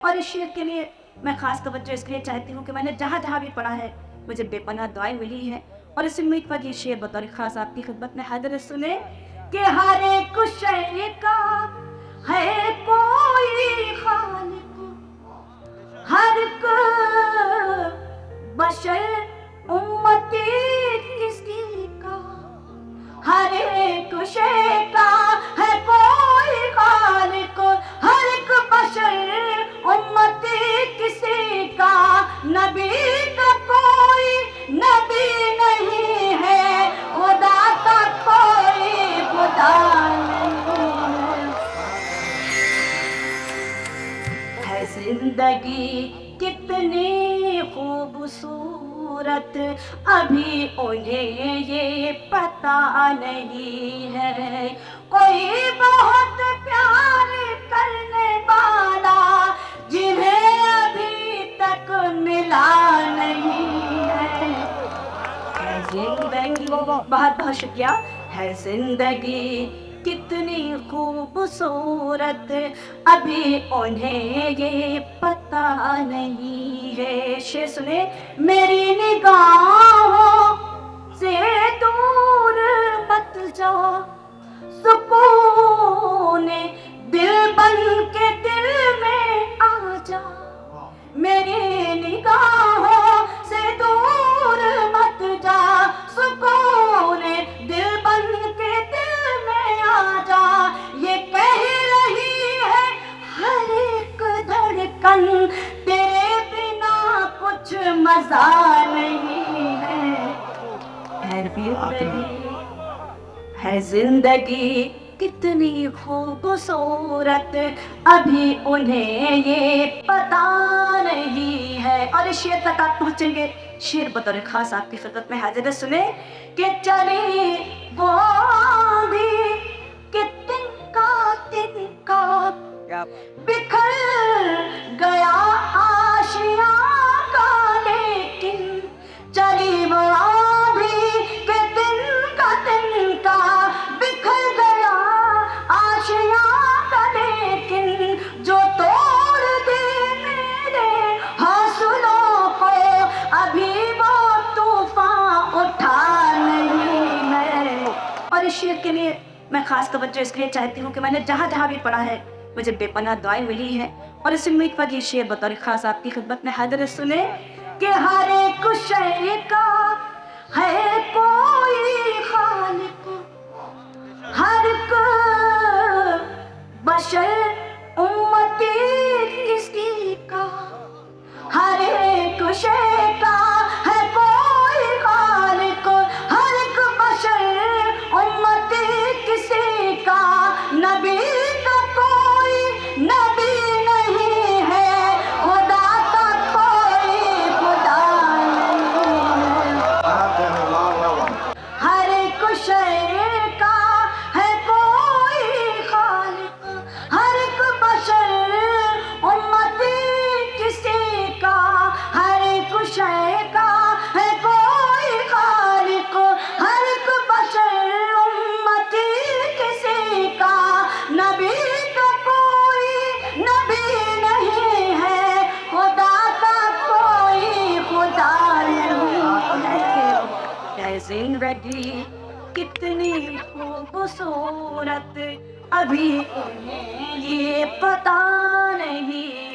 اور اس شعر کے لیے میں خاص توجہ اس لیے چاہتی ہوں کہ میں نے جہاں جہاں بھی پڑھا ہے مجھے بے پناہ دعائیں ملی ہیں، اور اس امید پر یہ شعر بطور خاص آپ کی خدمت میں حاضر سنے کہ ہر ایک شے کا ہے کوئی خالق، ہر ایک بشر امتی کسی کا، ہر ایک شے کا ہے کوئی خالق، ہر ایک بشر امتی کسی کا، نبی کا کوئی نبی نہیں ہے، خدا کا کوئی خدا نہیں ہے۔ زندگی کتنی خوبصورت ابھی انہیں یہ پتہ نہیں ہے، کوئی بہت پیار کرنے والا جنہیں ابھی تک ملا نہیں ہے۔ زندگی بہت بہت شکریہ۔ ہے زندگی کتنی خوبصورت ابھی انہیں یہ پتہ نہیں ہے۔ شعر سنے، میری نگاہوں سے دور مت جا، سکون دل بن کے دل میں آ جا، میری نگاہوں سے دور مت جا، سکون دل بن کے دل میں آ جا، یہ کہہ رہی ہے ہر ایک دھڑکن تیرے بنا کچھ مزہ نہیں ہے۔ ہے زندگی کتنی خوبصورت ابھی انہیں یہ پتہ نہیں ہے۔ اور اس شعر تک آپ پہنچیں گے، شعر بطور خاص آپ کی خدمت میں حاضر ہے، سنیں کہ چلی وہ آندھی کہ تنکا بکھر گیا آشیاں کا، لیکن چلی وہ آندھی کہ تنکا بکھر گیا آشیاں کا، لیکن جو توڑ دے میرے حوصلوں کو ابھی وہ طوفان اٹھا نہیں ہے۔ اور اس شعر کے لیے میں خاص توجہ اس لیے چاہتی ہوں کہ میں نے جہاں جہاں بھی پڑھا ہے مجھے بے پناہ دعائیں ملی ہیں، اور اس امید پر یہ شعر بطور خاص آپ کی خدمت میں حاضر سنے کہ ہر ایک شے کا ہے کوئی خالق، ہر ایک بشر امتی کسی کا، ہر ایک شے کا ہے کوئی خالق، ہر ایک بشر امتی کسی کا، نبی کا کوئی نبی نہیں ہے، خدا کا کوئی خدا نہیں ہے۔ ہر ایک شے کا ہے کوئی خالق، ہر ایک بشر امتی کسی کا، ہر ایک شے کا ہے کوئی خالق، ہر ایک بشر امتی کسی کا، نبی کا کوئی نبی نہیں ہے، خدا کا کوئی خدا نہیں ہے۔ زندگی کتنی خوبصورت ابھی انہیں یہ پتہ نہیں